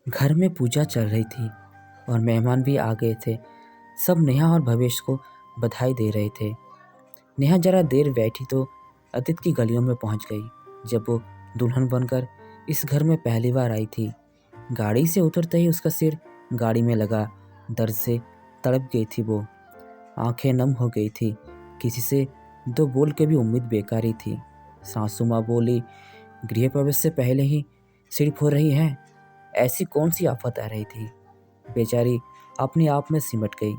घर में पूजा चल रही थी और मेहमान भी आ गए थे। सब नेहा और भवेश को बधाई दे रहे थे। नेहा जरा देर बैठी तो अतीत की गलियों में पहुंच गई। जब वो दुल्हन बनकर इस घर में पहली बार आई थी, गाड़ी से उतरते ही उसका सिर गाड़ी में लगा। दर्द से तड़प गई थी वो, आंखें नम हो गई थी। किसी से दो बोल के भी उम्मीद बेकार ही थी। सासू माँ बोली, गृह प्रवेश से पहले ही सिर फोड़ रही है। ऐसी कौन सी आफत आ रही थी? बेचारी अपने आप में सिमट गई।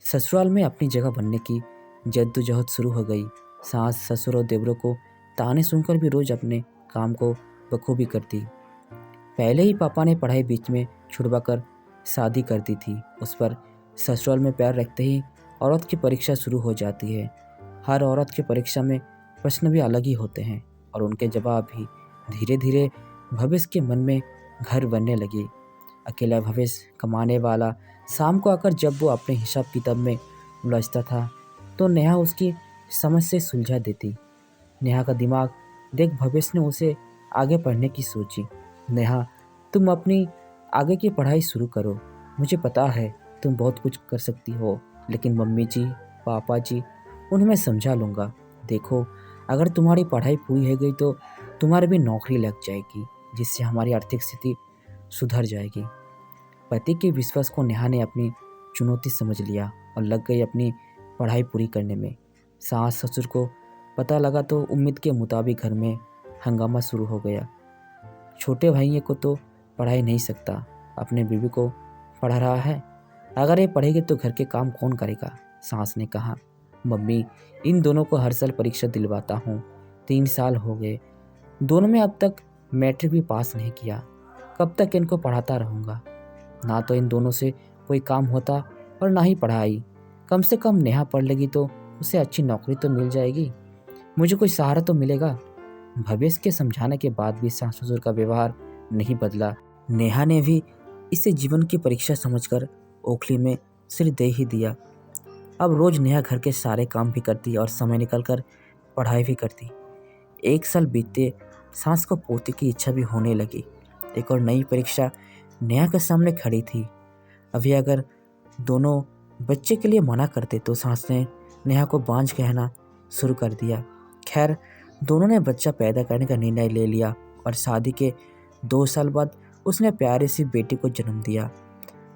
ससुराल में अपनी जगह बनने की जद्दोजहद शुरू हो गई। सास ससुर और देवरों को ताने सुनकर भी रोज अपने काम को बखूबी करती। पहले ही पापा ने पढ़ाई बीच में छुड़वा कर शादी कर दी थी। उस पर ससुराल में पैर रखते ही औरत की परीक्षा शुरू हो जाती है। हर औरत की परीक्षा में प्रश्न भी अलग ही होते हैं और उनके जवाब भी। धीरे धीरे भविष्य के मन में घर बनने लगे। अकेला भविष्य कमाने वाला। शाम को आकर जब वो अपने हिसाब किताब में उलझता था तो नेहा उसकी समझ से सुलझा देती। नेहा का दिमाग देख भविष्य ने उसे आगे पढ़ने की सोची। नेहा, तुम अपनी आगे की पढ़ाई शुरू करो। मुझे पता है तुम बहुत कुछ कर सकती हो, लेकिन मम्मी जी, पापा जी, उन्हें मैं समझा लूँगा। देखो, अगर तुम्हारी पढ़ाई पूरी हो गई तो तुम्हारी भी नौकरी लग जाएगी, जिससे हमारी आर्थिक स्थिति सुधर जाएगी। पति के विश्वास को नेहा ने अपनी चुनौती समझ लिया और लग गई अपनी पढ़ाई पूरी करने में। सास ससुर को पता लगा तो उम्मीद के मुताबिक घर में हंगामा शुरू हो गया। छोटे भाइयों को तो पढ़ा ही नहीं सकता, अपने बीवी को पढ़ा रहा है। अगर ये पढ़ेगी तो घर के काम कौन करेगा? सास ने कहा, मम्मी, इन दोनों को हर साल परीक्षा दिलवाता हूँ। 3 साल हो गए, दोनों में अब तक मैट्रिक भी पास नहीं किया। कब तक इनको पढ़ाता रहूँगा? ना तो इन दोनों से कोई काम होता और ना ही पढ़ाई। कम से कम नेहा पढ़ लेगी तो उसे अच्छी नौकरी तो मिल जाएगी, मुझे कोई सहारा तो मिलेगा। भवेश के समझाने के बाद भी सास ससुर का व्यवहार नहीं बदला। नेहा ने भी इसे जीवन की परीक्षा समझकर ओखली में सिर दे ही दिया। अब रोज नेहा घर के सारे काम भी करती और समय निकलकर पढ़ाई भी करती। 1 साल बीतते सास को पोते की इच्छा भी होने लगी। एक और नई परीक्षा नेहा के सामने खड़ी थी। अभी अगर दोनों बच्चे के लिए मना करते तो सास ने नेहा को बांझ कहना शुरू कर दिया। खैर, दोनों ने बच्चा पैदा करने का निर्णय ले लिया और शादी के 2 साल बाद उसने प्यारी सी बेटी को जन्म दिया।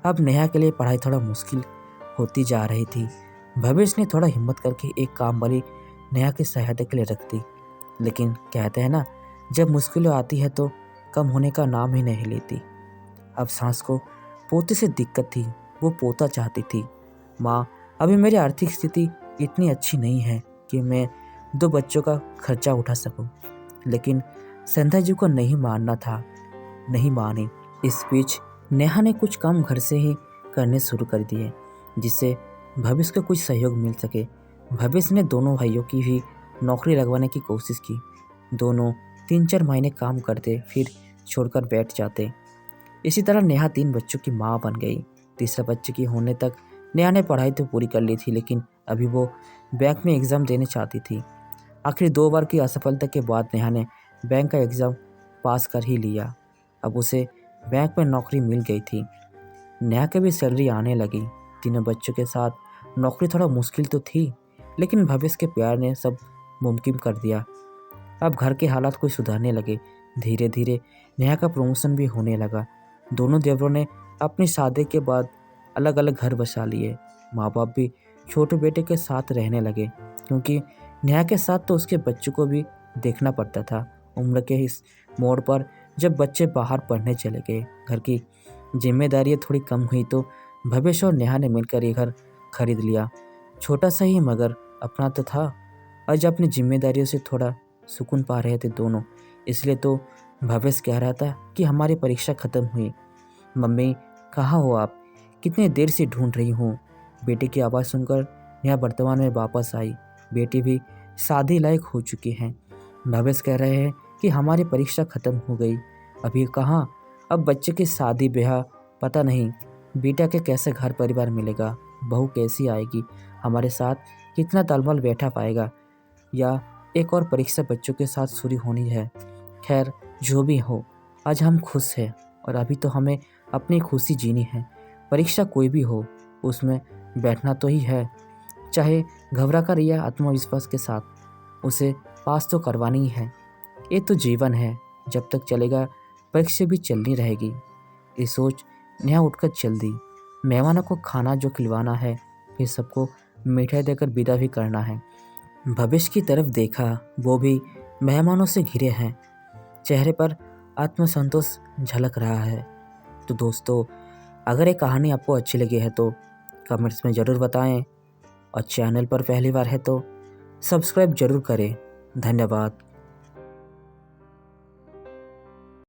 अब नेहा के लिए पढ़ाई थोड़ा मुश्किल होती जा रही थी। भविष्य ने थोड़ा हिम्मत करके एक काम वाली नेहा की सहायता के लिए रख दी। लेकिन कहते हैं ना, जब मुश्किलें आती है तो कम होने का नाम ही नहीं लेती। अब सास को पोते से दिक्कत थी, वो पोता चाहती थी। माँ, अभी मेरी आर्थिक स्थिति इतनी अच्छी नहीं है कि मैं 2 बच्चों का खर्चा उठा सकूं। लेकिन संध्या जी को नहीं मानना था, नहीं माने। इस बीच नेहा ने कुछ काम घर से ही करने शुरू कर दिए, जिससे भविष्य को कुछ सहयोग मिल सके। भविष्य ने दोनों भाइयों की भी नौकरी लगवाने की कोशिश की। दोनों 3-4 महीने काम करते, फिर छोड़कर बैठ जाते। इसी तरह नेहा 3 बच्चों की माँ बन गई। तीसरा बच्चे की होने तक नेहा ने पढ़ाई तो पूरी कर ली थी, लेकिन अभी वो बैंक में एग्ज़ाम देने चाहती थी। आखिर 2 बार की असफलता के बाद नेहा ने बैंक का एग्ज़ाम पास कर ही लिया। अब उसे बैंक में नौकरी मिल गई थी। नेहा की भी सैलरी आने लगी। तीनों बच्चों के साथ नौकरी थोड़ा मुश्किल तो थी, लेकिन भविष्य के प्यार ने सब मुमकिन कर दिया। अब घर के हालात कुछ सुधरने लगे। धीरे धीरे नेहा का प्रमोशन भी होने लगा। दोनों देवरों ने अपनी शादी के बाद अलग अलग घर बसा लिए। माँ बाप भी छोटे बेटे के साथ रहने लगे, क्योंकि नेहा के साथ तो उसके बच्चों को भी देखना पड़ता था। उम्र के इस मोड़ पर जब बच्चे बाहर पढ़ने चले गए, घर की जिम्मेदारियाँ थोड़ी कम हुई तो भवेश और नेहा ने मिलकर ये घर खरीद लिया। छोटा सा ही, मगर अपना तो था। आज अपनी जिम्मेदारियों से थोड़ा सुकून पा रहे थे दोनों। इसलिए तो भवेश कह रहा था कि हमारी परीक्षा ख़त्म हुई। मम्मी, कहाँ हो आप? कितनी देर से ढूंढ रही हूँ। बेटे की आवाज़ सुनकर नेहा वर्तमान में वापस आई। बेटी भी शादी लायक हो चुकी हैं। भवेश कह रहे हैं कि हमारी परीक्षा ख़त्म हो गई। अभी कहाँ, अब बच्चे की शादी ब्याह, पता नहीं बेटा के कैसे घर परिवार मिलेगा, बहू कैसी आएगी हमारे साथ, कितना तालमेल बैठा पाएगा, या एक और परीक्षा बच्चों के साथ शुरू होनी है। खैर, जो भी हो, आज हम खुश हैं। और अभी तो हमें अपनी खुशी जीनी है। परीक्षा कोई भी हो, उसमें बैठना तो ही है, चाहे घबरा कर या आत्मविश्वास के साथ, उसे पास तो करवानी ही है। ये तो जीवन है, जब तक चलेगा परीक्षा भी चलनी रहेगी। ये सोच नेहा उठकर चल दी। मेहमानों को खाना जो खिलवाना है, फिर सबको मिठाई देकर विदा भी करना है। भविष्य की तरफ देखा, वो भी मेहमानों से घिरे हैं। चेहरे पर आत्मसंतोष झलक रहा है। तो दोस्तों, अगर ये कहानी आपको अच्छी लगी है तो कमेंट्स में ज़रूर बताएं और चैनल पर पहली बार है तो सब्सक्राइब ज़रूर करें। धन्यवाद।